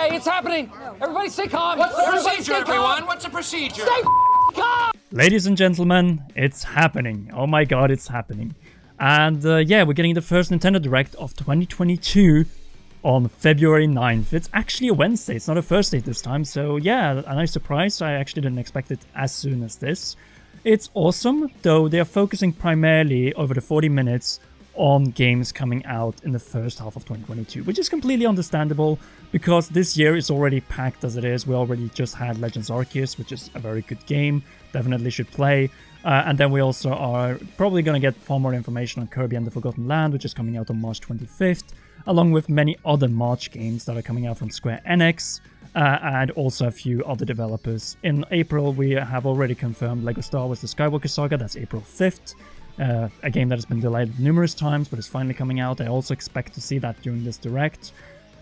Okay, it's happening. Everybody stay calm. What's the procedure, everyone? What's the procedure? Stay calm. Ladies and gentlemen, it's happening. Oh my god, it's happening. And yeah, we're getting the first Nintendo Direct of 2022 on February 9th. It's actually a Wednesday, it's not a Thursday this time, so yeah, a nice surprise. I actually didn't expect it as soon as this. It's awesome, though they are focusing primarily over the 40 minutes on games coming out in the first half of 2022, which is completely understandable because this year is already packed as it is. We already just had Legends Arceus, which is a very good game, definitely should play. And then we also are probably going to get far more information on Kirby and the Forgotten Land, which is coming out on March 25th, along with many other March games that are coming out from Square Enix, and also a few other developers. In April, we have already confirmed LEGO Star Wars The Skywalker Saga, that's April 5th. A game that has been delayed numerous times, but is finally coming out. I also expect to see that during this Direct.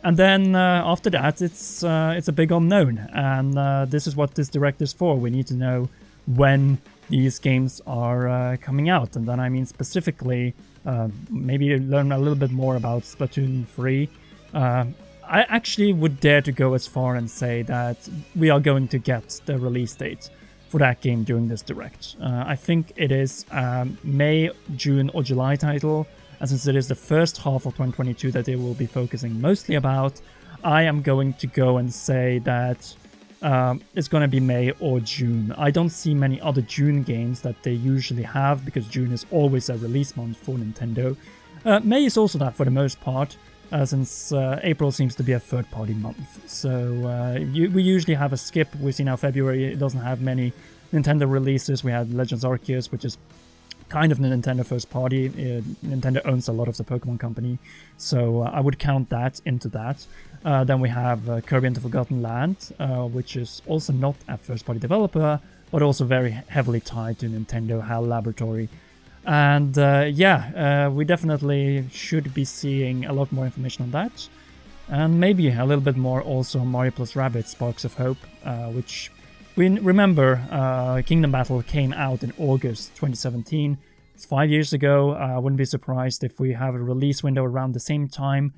And then after that, it's a big unknown, and this is what this Direct is for. We need to know when these games are coming out, and then I mean specifically maybe learn a little bit more about Splatoon 3. I actually would dare to go as far and say that we are going to get the release date for that game during this Direct. I think it is May, June or July title, and since it is the first half of 2022 that they will be focusing mostly about, I am going to go and say that it's going to be May or June. I don't see many other June games that they usually have, because June is always a release month for Nintendo. May is also that for the most part, since April seems to be a third-party month. So we usually have a skip. We see now February, it doesn't have many Nintendo releases. We had Legends Arceus, which is kind of the Nintendo first party. Nintendo owns a lot of the Pokemon company, so I would count that into that. Then we have Kirby and the Forgotten Land, which is also not a first-party developer, but also very heavily tied to Nintendo HAL Laboratory. And yeah, we definitely should be seeing a lot more information on that. And maybe a little bit more also on Mario + Rabbids Sparks of Hope, which we remember Kingdom Battle came out in August 2017. It's 5 years ago. I wouldn't be surprised if we have a release window around the same time.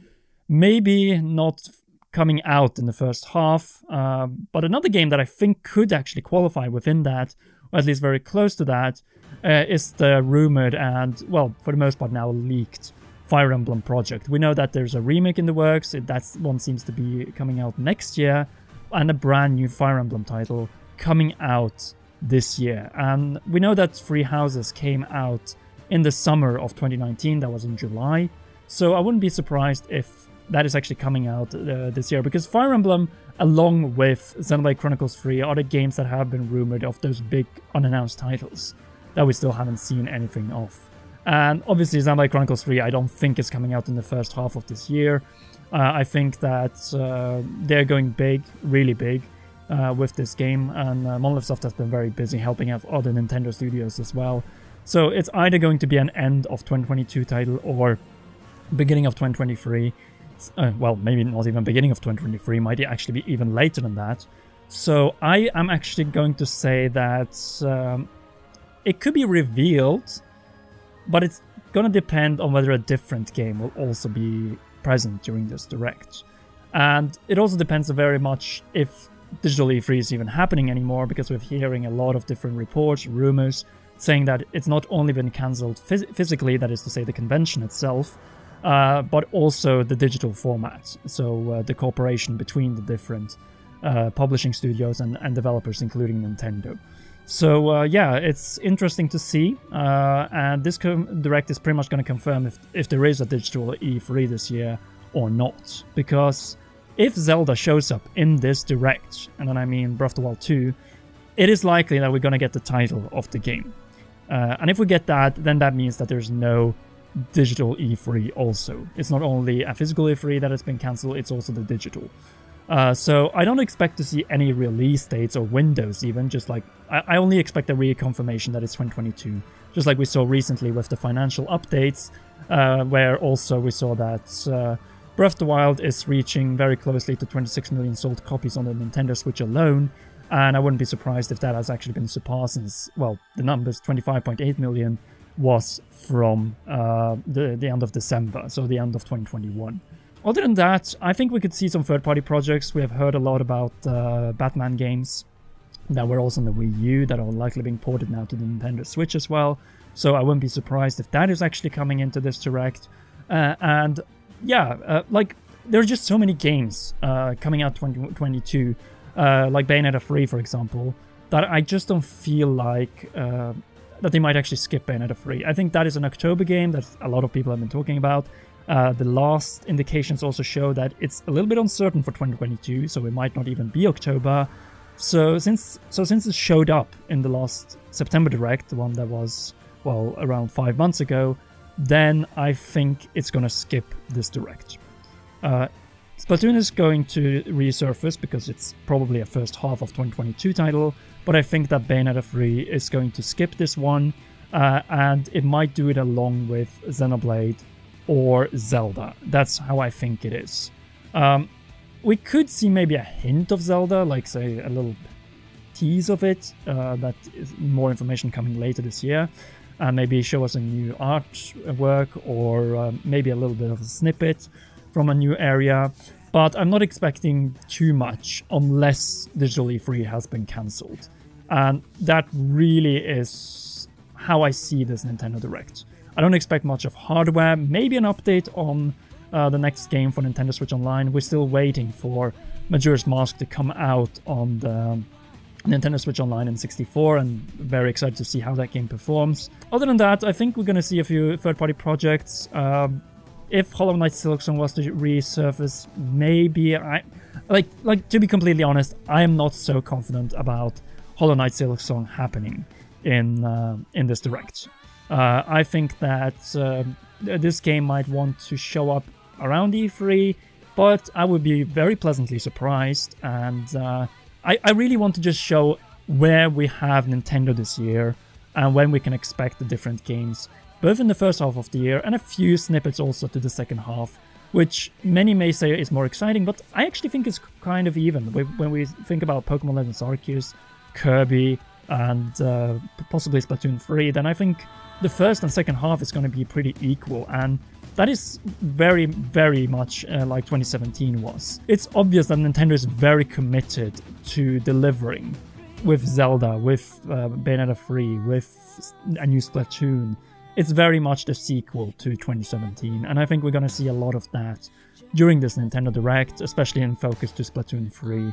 Maybe not coming out in the first half, but another game that I think could actually qualify within that, or at least very close to that, is the rumored and, well, for the most part now leaked Fire Emblem project. We know that there's a remake in the works, that one seems to be coming out next year, and a brand new Fire Emblem title coming out this year. And we know that Three Houses came out in the summer of 2019, that was in July, so I wouldn't be surprised if that is actually coming out this year, because Fire Emblem, along with Xenoblade Chronicles 3, are the games that have been rumored of those big unannounced titles that we still haven't seen anything of. And obviously Xenoblade Chronicles 3 I don't think is coming out in the first half of this year. I think that they're going big, really big, with this game, and Monolith Soft has been very busy helping out other Nintendo studios as well. So it's either going to be an end of 2022 title or beginning of 2023. Well, maybe not even beginning of 2023, might actually be even later than that. So I am actually going to say that it could be revealed, but it's gonna depend on whether a different game will also be present during this Direct. And it also depends very much if Digital E3 is even happening anymore, because we're hearing a lot of different reports, rumors, saying that it's not only been cancelled physically, that is to say the convention itself, but also the digital format, so the cooperation between the different publishing studios and developers, including Nintendo. So yeah, it's interesting to see, and this Direct is pretty much going to confirm if there is a digital E3 this year or not, because if Zelda shows up in this Direct, and then I mean Breath of the Wild 2, it is likely that we're going to get the title of the game. And if we get that, then that means that there's no digital E3 also. It's not only a physical E3 that has been cancelled, it's also the digital. So I don't expect to see any release dates or windows even, just like, I only expect a reconfirmation that it's 2022. Just like we saw recently with the financial updates, where also we saw that Breath of the Wild is reaching very closely to 26 million sold copies on the Nintendo Switch alone, and I wouldn't be surprised if that has actually been surpassed, since, well, the numbers 25.8 million was from the end of December, so the end of 2021. Other than that, I think we could see some third-party projects. We have heard a lot about Batman games that were also on the Wii U that are likely being ported now to the Nintendo Switch as well. So I wouldn't be surprised if that is actually coming into this Direct. And yeah, like there are just so many games coming out 2022, like Bayonetta 3, for example, that I just don't feel like that they might actually skip Bayonetta 3. I think that is an October game that a lot of people have been talking about. The last indications also show that it's a little bit uncertain for 2022, so it might not even be October. So since it showed up in the last September Direct, the one that was, well, around 5 months ago, then I think it's gonna skip this Direct. Splatoon is going to resurface because it's probably a first half of 2022 title, but I think that Bayonetta 3 is going to skip this one, and it might do it along with Xenoblade or Zelda. That's how I think it is. We could see maybe a hint of Zelda, like say a little tease of it, that is more information coming later this year. Maybe show us a new artwork or maybe a little bit of a snippet from a new area, but I'm not expecting too much unless Digital E3 has been cancelled. And that really is how I see this Nintendo Direct. I don't expect much of hardware, maybe an update on the next game for Nintendo Switch Online. We're still waiting for Majora's Mask to come out on the Nintendo Switch Online in 64, and very excited to see how that game performs. Other than that, I think we're going to see a few third-party projects. If Hollow Knight Silksong was to resurface, maybe like to be completely honest, I am not so confident about Hollow Knight Silksong happening in this Direct. I think that this game might want to show up around E3, but I would be very pleasantly surprised, and I really want to just show where we have Nintendo this year and when we can expect the different games, both in the first half of the year and a few snippets also to the second half, which many may say is more exciting, but I actually think it's kind of even. When we think about Pokemon Legends Arceus, Kirby, and possibly Splatoon 3, then I think the first and second half is going to be pretty equal, and that is very, very much like 2017 was. It's obvious that Nintendo is very committed to delivering with Zelda, with Bayonetta 3, with a new Splatoon. It's very much the sequel to 2017, and I think we're going to see a lot of that during this Nintendo Direct, especially in focus to Splatoon 3,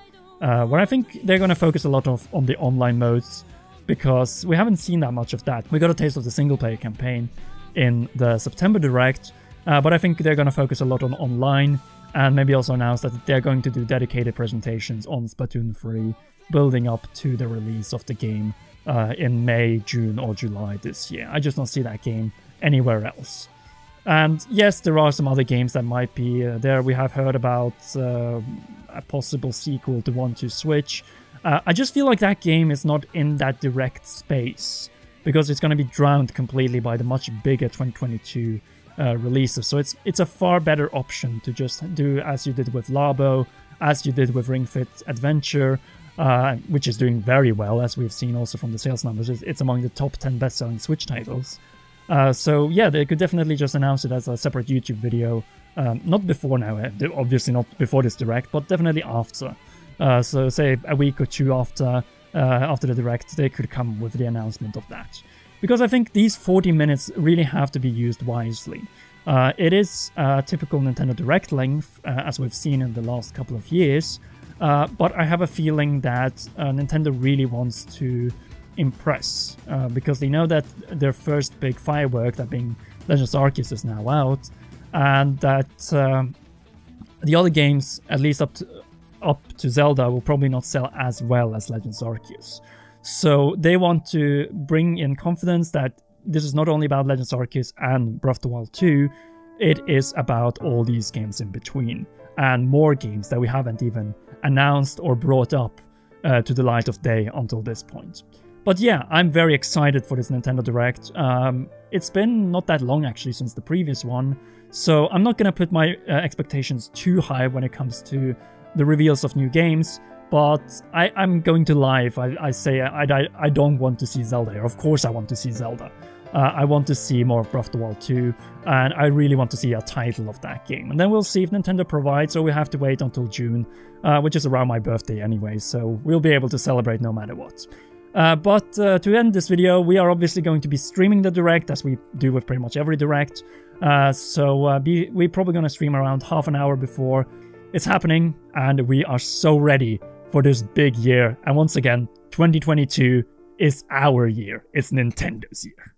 where I think they're going to focus a lot on the online modes, because we haven't seen that much of that. We got a taste of the single-player campaign in the September Direct, but I think they're going to focus a lot on online, and maybe also announce that they're going to do dedicated presentations on Splatoon 3, building up to the release of the game in May, June, or July this year. I just don't see that game anywhere else. And yes, there are some other games that might be there. We have heard about a possible sequel to 1-2 Switch. I just feel like that game is not in that direct space, because it's going to be drowned completely by the much bigger 2022 releases. So it's a far better option to just do as you did with Labo, as you did with Ring Fit Adventure, which is doing very well, as we've seen also from the sales numbers. It's among the top 10 best-selling Switch titles. So yeah, they could definitely just announce it as a separate YouTube video. Not before now, obviously not before this Direct, but definitely after. So say a week or two after the Direct, they could come with the announcement of that. Because I think these 40 minutes really have to be used wisely. It is typical Nintendo Direct length, as we've seen in the last couple of years, but I have a feeling that Nintendo really wants to impress, because they know that their first big firework, that being Legends Arceus, is now out, and that the other games, at least up to Zelda, will probably not sell as well as Legends Arceus. So they want to bring in confidence that this is not only about Legends Arceus and Breath of the Wild 2, it is about all these games in between, and more games that we haven't even announced or brought up to the light of day until this point. But yeah, I'm very excited for this Nintendo Direct. It's been not that long actually since the previous one, so I'm not going to put my expectations too high when it comes to the reveals of new games, but I'm going to lie if I say I don't want to see Zelda here. Of course I want to see Zelda. I want to see more of Breath of the Wild 2, and I really want to see a title of that game. And then we'll see if Nintendo provides, or we have to wait until June, which is around my birthday anyway, so we'll be able to celebrate no matter what. But to end this video, we are obviously going to be streaming the Direct, as we do with pretty much every Direct. We're probably going to stream around half an hour before it's happening, and we are so ready for this big year. And once again, 2022 is our year. It's Nintendo's year.